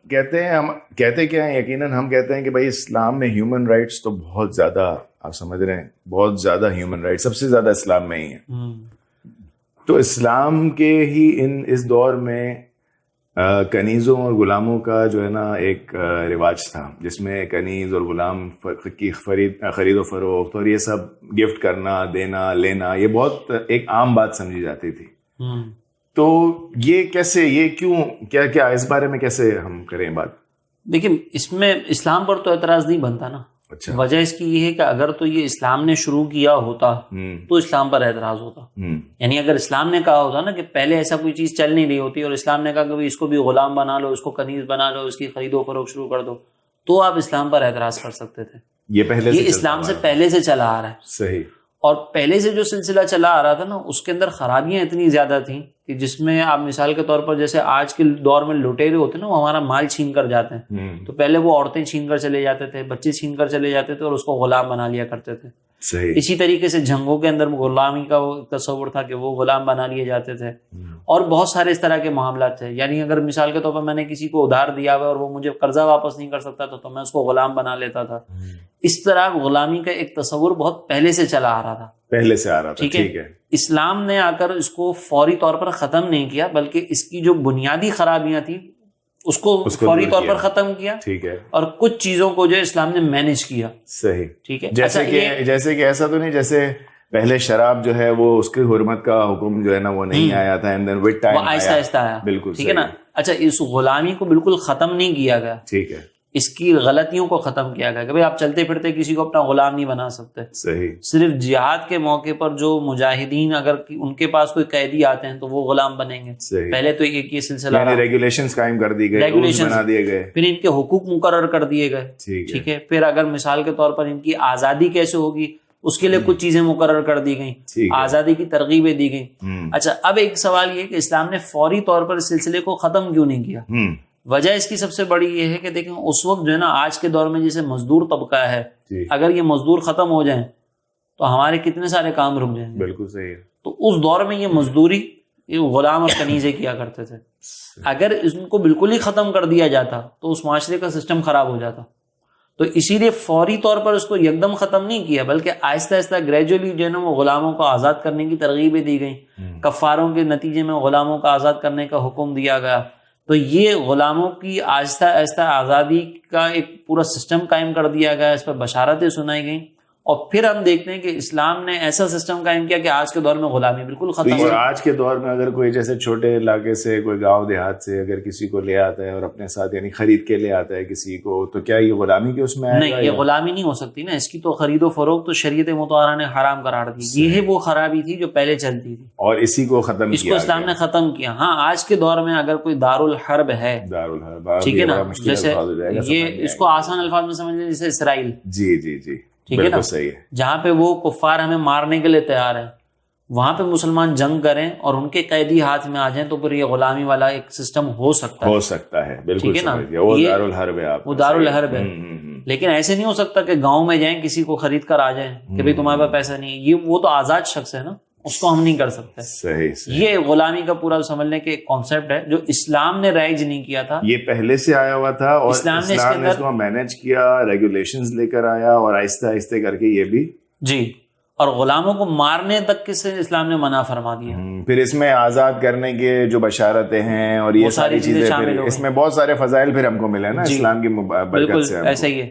کہتے ہیں ہم کہتے کیا ہیں یقیناً ہم کہتے ہیں کہ بھائی اسلام میں ہیومن رائٹس تو بہت زیادہ آپ سمجھ رہے ہیں بہت زیادہ ہیومن رائٹس سب سے زیادہ اسلام میں ہی ہیں. تو اسلام کے ہی اس دور میں کنیزوں اور غلاموں کا جو ہے نا ایک رواج تھا جس میں کنیز اور غلام کی خرید و فروخت اور یہ سب گفٹ کرنا دینا لینا یہ بہت ایک عام بات سمجھی جاتی تھی. تو یہ کیسے یہ کیوں کیا کیا اس بارے میں کیسے ہم کریں بات؟ دیکھیں اس میں اسلام پر تو اعتراض نہیں بنتا نا. اچھا. وجہ اس کی یہ ہے کہ اگر تو یہ اسلام نے شروع کیا ہوتا تو اسلام پر اعتراض ہوتا. یعنی اگر اسلام نے کہا ہوتا نا کہ پہلے ایسا کوئی چیز چل نہیں رہی ہوتی اور اسلام نے کہا کہ اس کو بھی غلام بنا لو اس کو کنیز بنا لو اس کی خرید و فروخت شروع کر دو تو آپ اسلام پر اعتراض کر سکتے تھے. یہ اسلام سے پہلے سے چلا آ رہا ہے. صحیح. اور پہلے سے جو سلسلہ چلا آ رہا تھا نا اس کے اندر خرابیاں اتنی زیادہ تھیں کہ جس میں آپ مثال کے طور پر جیسے آج کے دور میں لٹیرے ہوتے ہیں نا وہ ہمارا مال چھین کر جاتے ہیں. تو پہلے وہ عورتیں چھین کر چلے جاتے تھے بچے چھین کر چلے جاتے تھے اور اس کو غلام بنا لیا کرتے تھے. صحیح. اسی طریقے سے جنگوں کے اندر غلامی کا وہ تصور تھا کہ وہ غلام بنا لیے جاتے تھے اور بہت سارے اس طرح کے معاملات تھے. یعنی اگر مثال کے طور پر میں نے کسی کو ادھار دیا ہوا اور وہ مجھے قرضہ واپس نہیں کر سکتا تو میں اس کو غلام بنا لیتا تھا. اس طرح غلامی کا ایک تصور بہت پہلے سے چلا آ رہا تھا. پہلے سے آ رہا تھا. ٹھیک ہے. اسلام نے آ کر اس کو فوری طور پر ختم نہیں کیا بلکہ اس کی جو بنیادی خرابیاں تھیں اس کو فوری طور پر ختم کیا. ٹھیک ہے. اور کچھ چیزوں کو جو اسلام نے مینج کیا. صحیح. ٹھیک ہے. جیسے کہ ایسا تو نہیں جیسے پہلے شراب جو ہے وہ اس کی حرمت کا حکم جو ہے نا وہ نہیں آیا تھا اینڈ دین ود ٹائم آہستہ آہستہ آیا. بالکل. ٹھیک ہے نا. اچھا اس غلامی کو بالکل ختم نہیں کیا گیا. ٹھیک ہے. اس کی غلطیوں کو ختم کیا گیا کہ بھائی آپ چلتے پھرتے کسی کو اپنا غلام نہیں بنا سکتے. صحیح. صرف جہاد کے موقع پر جو مجاہدین اگر ان کے پاس کوئی قیدی آتے ہیں تو وہ غلام بنیں گے. صحیح. پہلے تو ایک یہ سلسلہ یعنی ریگولیشنز قائم کر دی گئی رولز بنا دیے گئے پھر ان کے حقوق مقرر کر دیے گئے. ٹھیک ہے. پھر اگر مثال کے طور پر ان کی آزادی کیسے ہوگی اس کے لیے کچھ چیزیں مقرر کر دی گئیں. آزادی کی ترغیبیں دی گئیں. اچھا اب ایک سوال یہ کہ اسلام نے فوری طور پر اس سلسلے کو ختم کیوں نہیں کیا؟ وجہ اس کی سب سے بڑی یہ ہے کہ دیکھیں اس وقت جو ہے نا آج کے دور میں جیسے مزدور طبقہ ہے اگر یہ مزدور ختم ہو جائیں تو ہمارے کتنے سارے کام رک جائیں گے. بالکل صحیح ہے. تو اس دور میں یہ مزدوری یہ غلام اور کنیزیں کیا کرتے تھے. اگر ان کو بالکل ہی ختم کر دیا جاتا تو اس معاشرے کا سسٹم خراب ہو جاتا. تو اسی لیے فوری طور پر اس کو یکدم ختم نہیں کیا بلکہ آہستہ آہستہ گریجولی جو ہے نا وہ غلاموں کو آزاد کرنے کی ترغیبیں دی گئیں. کفاروں کے نتیجے میں غلاموں کو آزاد کرنے کا حکم دیا گیا. تو یہ غلاموں کی آہستہ آہستہ آزادی کا ایک پورا سسٹم قائم کر دیا گیا. اس پر بشارتیں سنائی گئیں اور پھر ہم دیکھتے ہیں کہ اسلام نے ایسا سسٹم قائم کیا کہ آج کے دور میں غلامی بالکل ختم. اور آج کے دور میں اگر کوئی جیسے چھوٹے علاقے سے کوئی گاؤں دیہات سے اگر کسی کو لے آتا ہے اور اپنے ساتھ یعنی خرید کے لے آتا ہے کسی کو تو کیا یہ غلامی کے اس میں آئے گا؟ نہیں یہ غلامی نہیں ہو سکتی نا. اس کی تو خرید و فروخت تو شریعت مطہرہ نے حرام قرار دی. یہ وہ خرابی تھی جو پہلے چلتی تھی اور اسی کو ختم اس کو اسلام نے ختم کیا. ہاں آج کے دور میں اگر کوئی دارالحرب ہے ٹھیک ہے نا جیسے یہ اس کو آسان الفاظ میں سمجھ لیں جیسے اسرائیل. جی جی جی ٹھیک ہے نا. جہاں پہ وہ کفار ہمیں مارنے کے لیے تیار ہیں وہاں پہ مسلمان جنگ کریں اور ان کے قیدی ہاتھ میں آ جائیں تو پھر یہ غلامی والا ایک سسٹم ہو سکتا ہے. بالکل ٹھیک ہے نا. وہ دارالحرب ہے. وہ دارالحرب ہے. لیکن ایسے نہیں ہو سکتا کہ گاؤں میں جائیں کسی کو خرید کر آ جائیں کہ بھائی تمہارے پاس پیسہ نہیں. یہ وہ تو آزاد شخص ہے نا اس کو ہم نہیں کر سکتے. صحیح. یہ غلامی کا پورا سمجھنے کے کانسیپٹ ہے جو اسلام نے رائج نہیں کیا تھا. یہ پہلے سے آیا ہوا تھا اور اسلام نے اس کو مینج کیا ریگولیشنز لے کر آیا اور آہستہ آہستہ کر کے یہ بھی جی اور غلاموں کو مارنے تک سے اسلام نے منع فرما دیا. پھر اس میں آزاد کرنے کے جو بشارتیں ہیں اور یہ ساری چیزیں اس میں بہت سارے فضائل پھر ہم کو ملے نا اسلام کی برکت سے. ایسا ہی ہے.